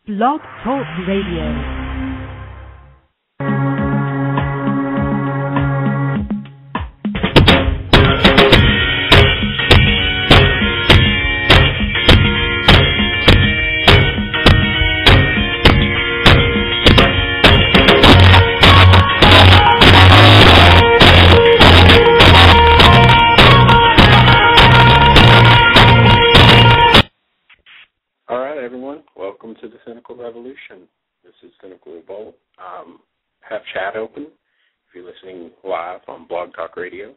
Blog Talk Radio. To the Cynical Revolution. This is Cynical Revolt. Have chat open if you're listening live on Blog Talk Radio.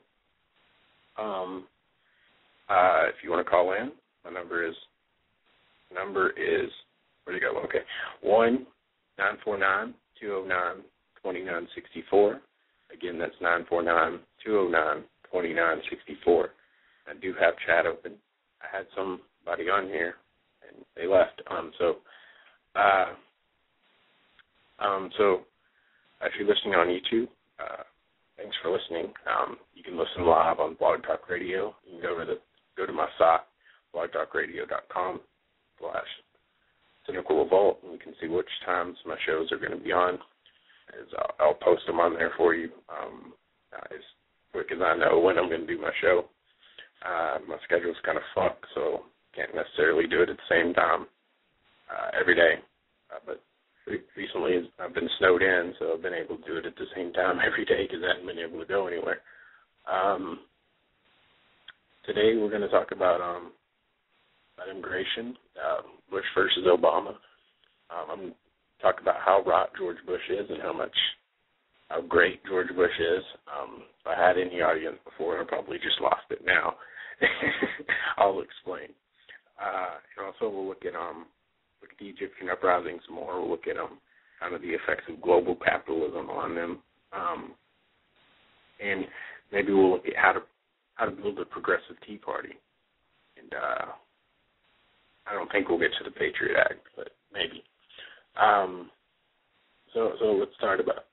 If you want to call in, my number is where'd it go? Okay, 1-949-209-2964. Again, that's 949-209-2964. I do have chat open. I had somebody on here and they left. So if you're listening on YouTube, thanks for listening. You can listen live on Blog Talk Radio. You can go to my site, blogtalkradio.com/Cynical Revolt, and you can see which times my shows are going to be on. I'll post them on there for you as quick as I know when I'm going to do my show. My schedule's kind of fucked, so can't necessarily do it at the same time every day. But recently I've been snowed in, so I've been able to do it at the same time every day because I haven't been able to go anywhere. Today we're going to talk about immigration, Bush versus Obama. I'm going to talk about how rot George Bush is and how great George Bush is. If I had any audience before, I probably just lost it now. I'll explain. And also we'll look at the Egyptian uprising some more. We'll look at kind of the effects of global capitalism on them, and maybe we'll look at how to build a progressive Tea Party. And I don't think we'll get to the Patriot Act, but maybe. So let's start about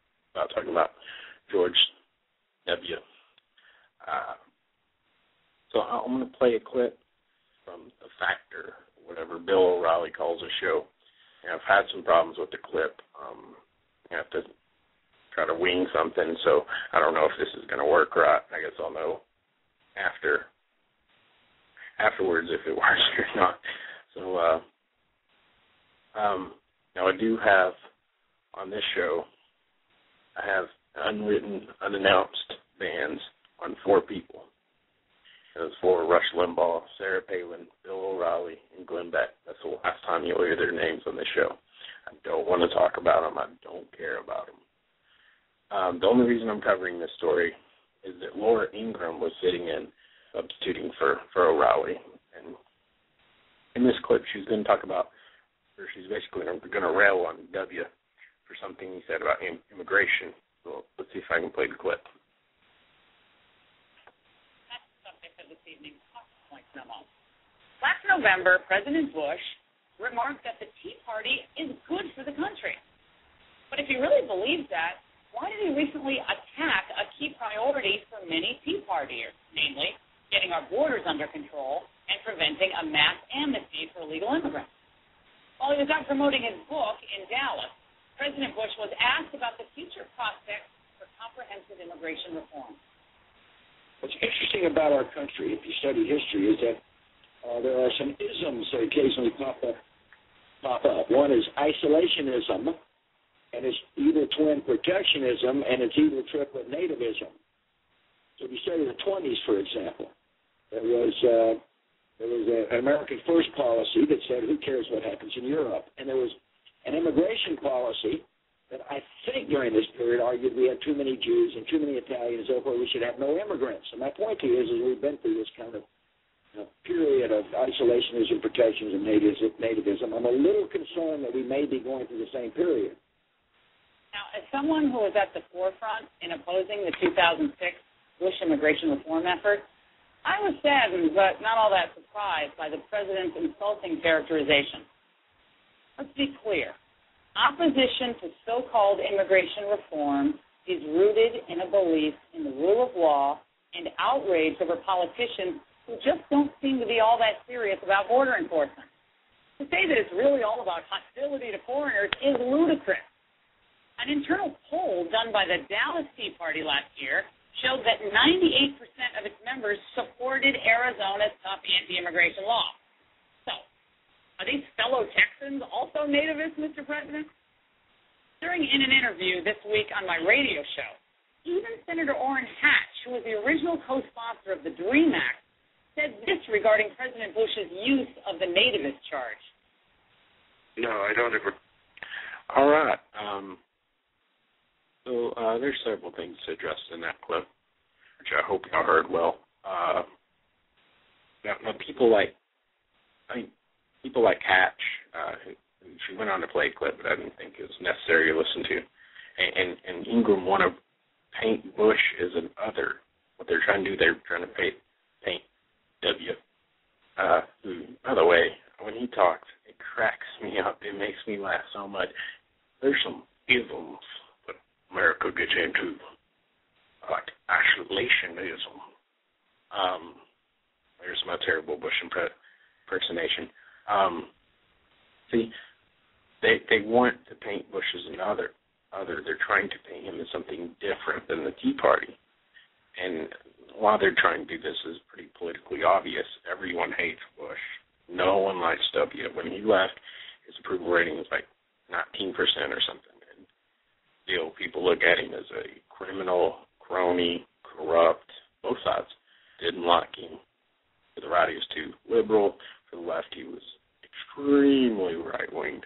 talking about George W. So I'm going to play a clip from The Factor, whatever Bill O'Reilly calls a show. And I've had some problems with the clip. I have to try to wing something, so I don't know if this is going to work right. I guess I'll know afterwards if it works or not. So now I do have on this show, I have unwritten, unannounced bans on 4 people. Those 4: Rush Limbaugh, Sarah Palin, Bill O'Reilly, and Glenn Beck. That's the last time you'll hear their names on this show. I don't want to talk about them. I don't care about them. The only reason I'm covering this story is that Laura Ingraham was sitting in, substituting for O'Reilly. And in this clip, she's going to talk about, or she's basically going to rail on W for something he said about immigration. So let's see if I can play the clip. This evening's point memo. Last November, President Bush remarked that the Tea Party is good for the country. But if he really believes that, why did he recently attack a key priority for many Tea Partiers, namely getting our borders under control and preventing a mass amnesty for illegal immigrants? While he was out promoting his book in Dallas, President Bush was asked about the future prospects for comprehensive immigration reform. What's interesting about our country, if you study history, is that there are some isms that occasionally pop up. One is isolationism, and it's either twin protectionism, and it's either triplet nativism. So if you study the 20s, for example, there was an American First policy that said, who cares what happens in Europe? And there was an immigration policy that I think during this period argued we had too many Jews and too many Italians, therefore we should have no immigrants. And my point to you is we've been through this kind of period of isolationism, protectionism, nativism. I'm a little concerned that we may be going through the same period. Now, as someone who was at the forefront in opposing the 2006 Bush immigration reform effort, I was saddened but not all that surprised by the president's insulting characterization. Let's be clear. Opposition to so-called immigration reform is rooted in a belief in the rule of law and outrage over politicians who just don't seem to be all that serious about border enforcement. To say that it's really all about hostility to foreigners is ludicrous. An internal poll done by the Dallas Tea Party last year showed that 98% of its members supported Arizona's tough anti-immigration law. So, are these fellow Texans also nativists, Mr. President? In an interview this week on my radio show, even Senator Orrin Hatch, who was the original co-sponsor of the DREAM Act, said this regarding President Bush's use of the nativist charge. No, I don't agree. All right. So there's several things to address in that clip, which I hope y'all heard well. Now people like Hatch, who she went on to play a clip, but I didn't think it was necessary to listen to. And Ingraham want to paint Bush as an other. What they're trying to do, they're trying to paint W. Who, by the way, when he talks, it cracks me up. It makes me laugh so much. There's some isms that America gets into, like isolationism. There's my terrible Bush impersonation. See, they want to paint Bush as an other. They're trying to paint him as something different than the Tea Party. And while they're trying to do this, is pretty politically obvious. Everyone hates Bush. No one likes W. When he left, his approval rating was like 19% or something. And still, people look at him as a criminal, crony, corrupt. Both sides didn't like him. To the right, he was too liberal. To the left, he was extremely right-winged.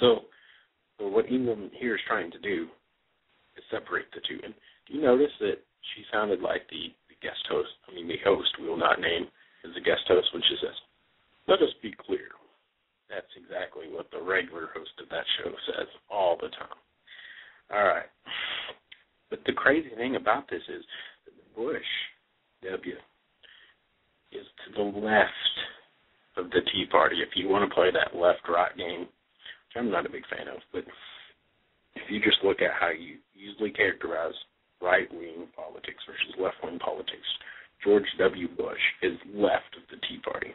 So what Ingraham here is trying to do is separate the two. And do you notice that she sounded like the guest host? I mean, the host we will not name as the guest host when she says, "Let us be clear." That's exactly what the regular host of that show says all the time. All right. But the crazy thing about this is that Bush, W, is to the left of the Tea Party. If you want to play that left-right game, which I'm not a big fan of, but if you just look at how you usually characterize right-wing politics versus left-wing politics, George W. Bush is left of the Tea Party.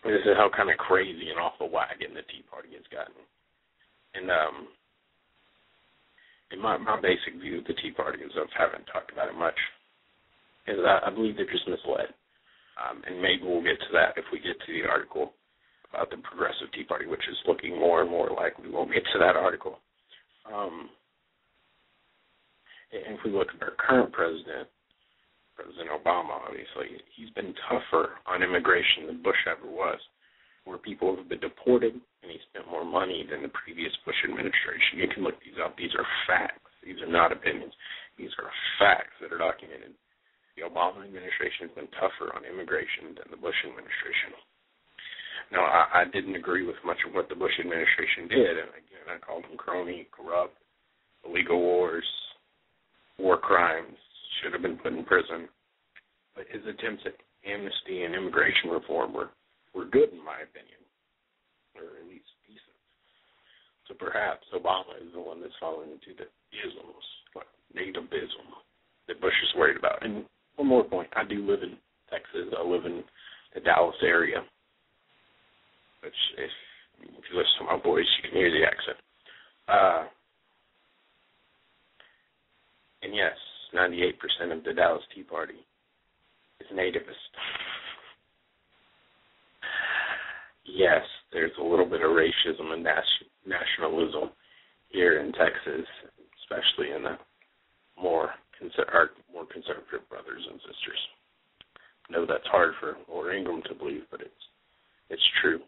This is how kind of crazy and off the wagon the Tea Party has gotten. And in my basic view of the Tea Party, as I haven't talked about it much, is I believe they're just misled. And maybe we'll get to that if we get to the article about the progressive Tea Party, which is looking more and more like we won't get to that article. And if we look at our current president, President Obama, obviously, he's been tougher on immigration than Bush ever was, where people have been deported, and he spent more money than the previous Bush administration. You can look these up. These are facts. These are not opinions. These are facts that are documented. The Obama administration has been tougher on immigration than the Bush administration. Now, I didn't agree with much of what the Bush administration did, and again, I called him crony, corrupt, illegal wars, war crimes, should have been put in prison. But his attempts at amnesty and immigration reform were good, in my opinion, or at least decent. So perhaps Obama is the one that's falling into the isms, like nativism, that Bush is worried about. And one more point, I do live in Texas. I live in the Dallas area, which if you listen to my voice, you can hear the accent. And yes, 98% of the Dallas Tea Party is nativist. Yes, there's a little bit of racism and nationalism here in Texas, especially in the more conservative brothers and sisters. I know that's hard for Lord Ingraham to believe, but it's true.